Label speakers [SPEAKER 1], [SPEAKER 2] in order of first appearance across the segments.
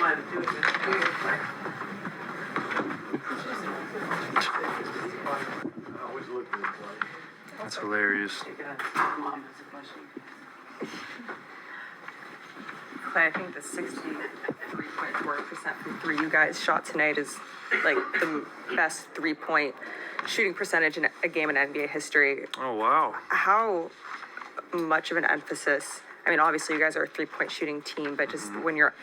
[SPEAKER 1] wanted to do it.
[SPEAKER 2] That's hilarious.
[SPEAKER 3] Klay, I think the 63.4% from three you guys shot tonight is like the best 3-point shooting percentage in a game in NBA history.
[SPEAKER 2] Oh, wow.
[SPEAKER 3] How much of an emphasis, I mean, obviously you guys are a 3-point shooting team, but just when you're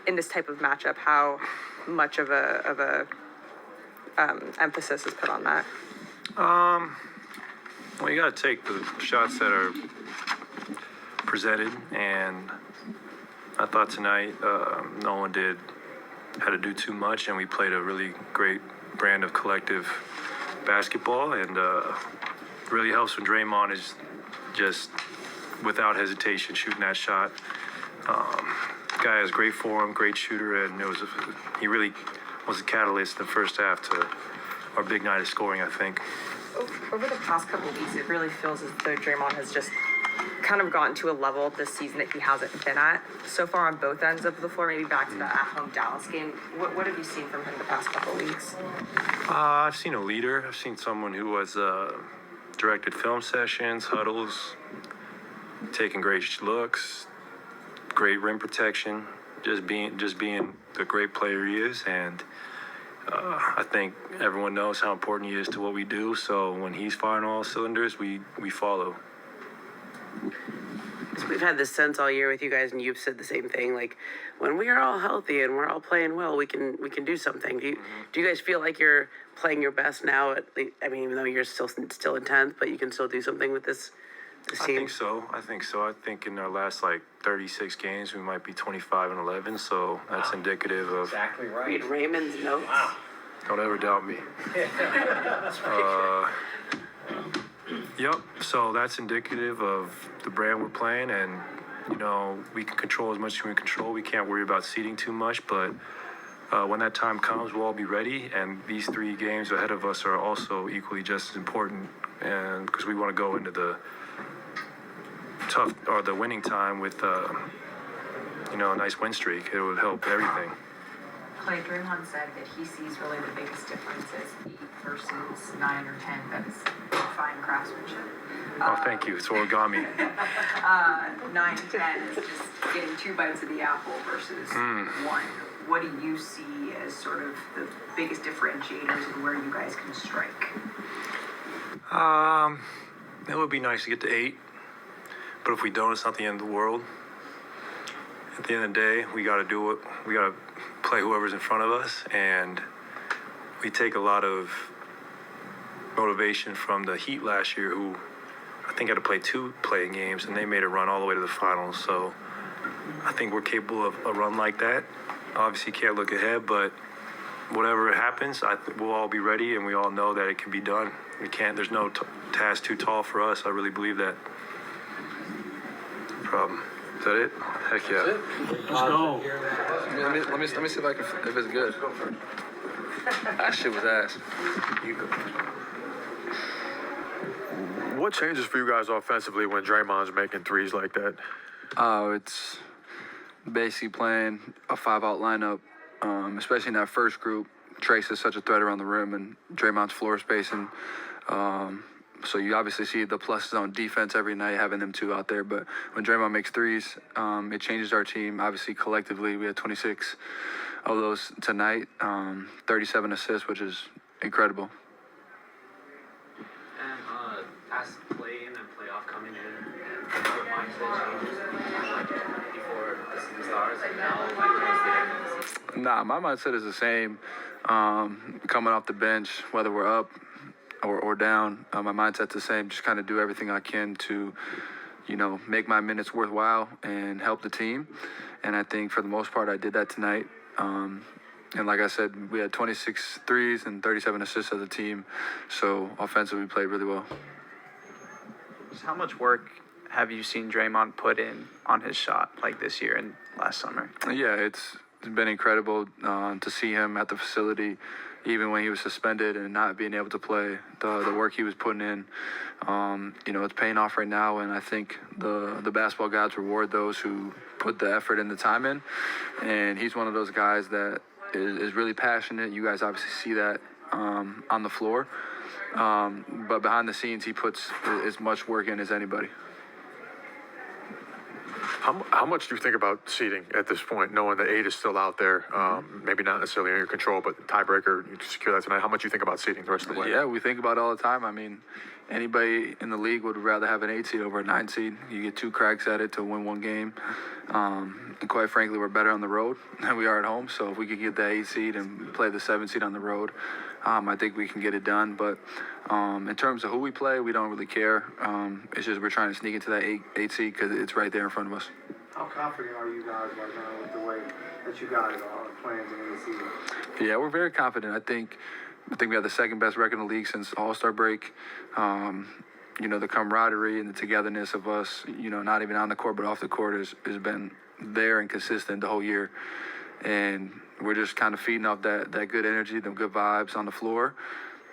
[SPEAKER 3] in this type of matchup, how much of a emphasis is put on that?
[SPEAKER 2] Well, you got to take the shots that are presented, and I thought tonight no one had to do too much, and we played a really great brand of collective basketball, and really helps when Draymond is just without hesitation shooting that shot. Guy has great form, great shooter, and he really was a catalyst in the first half to our big night of scoring, I think.
[SPEAKER 3] Over the past couple of weeks, it really feels as though Draymond has just kind of gotten to a level this season that he hasn't been at so far on both ends of the floor, maybe back to the at-home Dallas game. What have you seen from him the past couple of weeks?
[SPEAKER 2] I've seen a leader. I've seen someone who has directed film sessions, huddles, taking great looks, great rim protection, just being the great player he is. And I think everyone knows how important he is to what we do. So when he's firing all cylinders, we follow.
[SPEAKER 1] So we've had this sense all year with you guys, and you've said the same thing. Like, when we are all healthy and we're all playing well, we can do something. Do you guys feel like you're playing your best now? I mean, even though you're still in 10th, but you can still do something with this team.
[SPEAKER 2] I think so. I think in our last 36 games, we might be 25-11. So that's indicative of.
[SPEAKER 4] Exactly right.
[SPEAKER 1] Read Raymond's notes.
[SPEAKER 4] Wow.
[SPEAKER 2] Don't ever doubt me. Yep. So that's indicative of the brand we're playing, and we can control as much as we can control. We can't worry about seeding too much, but when that time comes, we'll all be ready. And these 3 games ahead of us are also equally just as important, and because we want to go into the the winning time with a nice win streak. It would help everything.
[SPEAKER 5] Klay, Draymond said that he sees really the biggest difference is 8 versus 9 or 10. That is fine craftsmanship.
[SPEAKER 2] Oh, thank you. It's origami.
[SPEAKER 5] 9 and 10 is just getting 2 bites of the apple versus 1. What do you see as sort of the biggest differentiators and where you guys can strike?
[SPEAKER 2] It would be nice to get to 8, but if we don't, it's not the end of the world. At the end of the day, we got to do it. We got to play whoever's in front of us, and we take a lot of motivation from the Heat last year, who I think had to play 2 playing games, and they made a run all the way to the finals. So I think we're capable of a run like that. Obviously, can't look ahead, but whatever happens, we'll all be ready, and we all know that it can be done. There's no task too tall for us. I really believe that. No problem. Is that it? Heck yeah.
[SPEAKER 4] Let's go.
[SPEAKER 6] Let me see if it's good. That shit was ass.
[SPEAKER 7] What changes for you guys offensively when Draymond's making threes like that?
[SPEAKER 6] Oh, it's basically playing a 5-out lineup, especially in that first group. Trace is such a threat around the rim, and Draymond's floor spacing. So you obviously see the pluses on defense every night, having them 2 out there. But when Draymond makes threes, it changes our team. Obviously, collectively, we had 26 of those tonight, 37 assists, which is incredible.
[SPEAKER 4] And as play in and playoff coming in, your mindset changes before the season starts, and now towards the end of the season.
[SPEAKER 6] Nah, my mindset is the same. Coming off the bench, whether we're up or down, my mindset's the same. Just kind of do everything I can to, make my minutes worthwhile and help the team. And I think for the most part, I did that tonight. And like I said, we had 26 threes and 37 assists as a team. So offensively, we played really well.
[SPEAKER 8] How much work have you seen Draymond put in on his shot like this year and last summer?
[SPEAKER 6] Yeah, it's been incredible to see him at the facility, even when he was suspended and not being able to play, the work he was putting in, it's paying off right now. And I think the basketball gods reward those who put the effort and the time in. And he's one of those guys that is really passionate. You guys obviously see that on the floor. But behind the scenes, he puts as much work in as anybody.
[SPEAKER 7] How much do you think about seeding at this point, knowing that 8 is still out there? Maybe not necessarily in your control, but tiebreaker, you secure that tonight. How much do you think about seeding the rest of the way?
[SPEAKER 6] Yeah, we think about it all the time. I mean, anybody in the league would rather have an 8 seed over a 9 seed. You get 2 cracks at it to win 1 game. And quite frankly, we're better on the road than we are at home. So if we could get the 8 seed and play the 7 seed on the road, I think we can get it done. But in terms of who we play, we don't really care. It's just we're trying to sneak into that 8 seed because it's right there in front of us.
[SPEAKER 9] How confident are you guys right now with the way that you guys are playing in the season?
[SPEAKER 6] Yeah, we're very confident. I think we have the second best record in the league since All-Star break. The camaraderie and the togetherness of us, not even on the court but off the court has been there and consistent the whole year. And we're just kind of feeding off that good energy, the good vibes on the floor.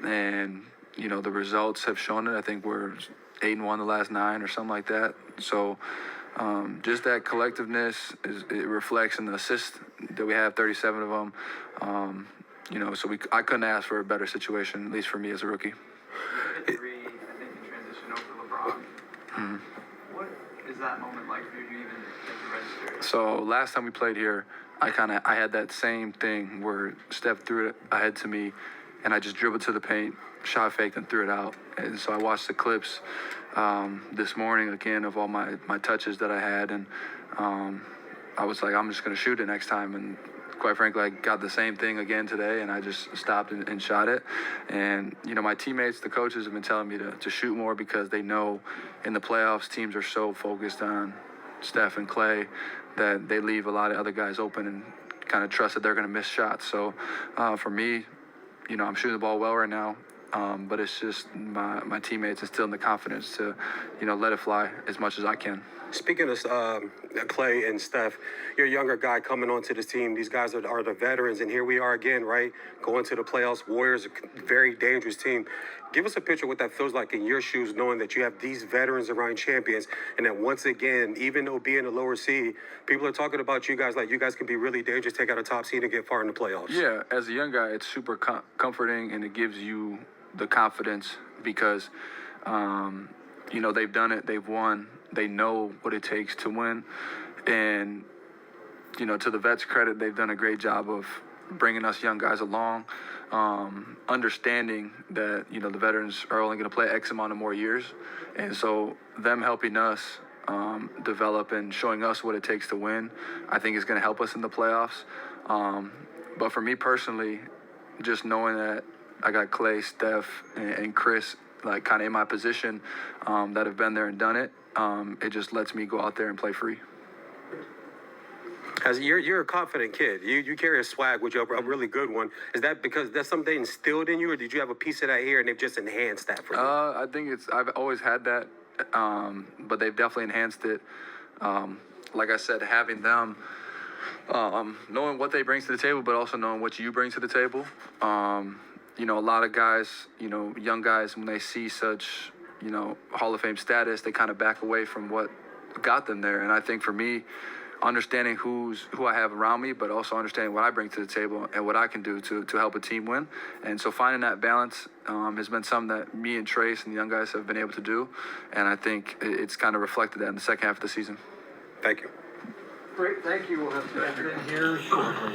[SPEAKER 6] And, the results have shown it. I think we're 8-1 the last 9 or something like that. So just that collectiveness, it reflects in the assists that we have, 37 of them. I couldn't ask for a better situation, at least for me as a rookie.
[SPEAKER 8] I think you transition over LeBron.
[SPEAKER 6] Mm-hmm.
[SPEAKER 8] What is that moment like for you to even get to register?
[SPEAKER 6] So last time we played here, I had that same thing where Steph threw it ahead to me, and I just dribbled to the paint, shot faked, and threw it out. And so I watched the clips this morning again of all my touches that I had, and I was like, I'm just going to shoot it next time. And quite frankly, I got the same thing again today, and I just stopped and shot it. And, my teammates, the coaches have been telling me to shoot more because they know in the playoffs teams are so focused on Steph and Klay that they leave a lot of other guys open and kind of trust that they're going to miss shots. So for me, I'm shooting the ball well right now. But it's just my teammates instilling the confidence to, let it fly as much as I can.
[SPEAKER 10] Speaking of Klay and Steph, you're a younger guy coming onto this team. These guys are the veterans, and here we are again, right? Going to the playoffs. Warriors, a very dangerous team. Give us a picture of what that feels like in your shoes, knowing that you have these veterans around champions, and that once again, even though being a lower seed, people are talking about you guys like you guys can be really dangerous, take out a top seed and get far in the playoffs.
[SPEAKER 6] Yeah, as a young guy, it's super comforting, and it gives you the confidence because, they've done it, they've won, they know what it takes to win. And, to the vets' credit, they've done a great job of bringing us young guys along, understanding that, the veterans are only going to play X amount of more years. And so them helping us develop and showing us what it takes to win, I think is going to help us in the playoffs. But for me personally, just knowing that I got Klay, Steph, and Chris, like kind of in my position, that have been there and done it. It just lets me go out there and play free.
[SPEAKER 10] As you're a confident kid, you carry a swag, which is a really good one. Is that because that's something they instilled in you, or did you have a piece of that here and they've just enhanced that for you?
[SPEAKER 6] I think I've always had that, but they've definitely enhanced it. Like I said, having them, knowing what they bring to the table, but also knowing what you bring to the table. A lot of guys, young guys, when they see such, Hall of Fame status, they kind of back away from what got them there. And I think for me, understanding who I have around me, but also understanding what I bring to the table and what I can do to help a team win. And so finding that balance has been something that me and Trace and the young guys have been able to do. And I think it's kind of reflected that in the second half of the season.
[SPEAKER 10] Thank you.
[SPEAKER 9] Great, thank you. We'll have to end here shortly.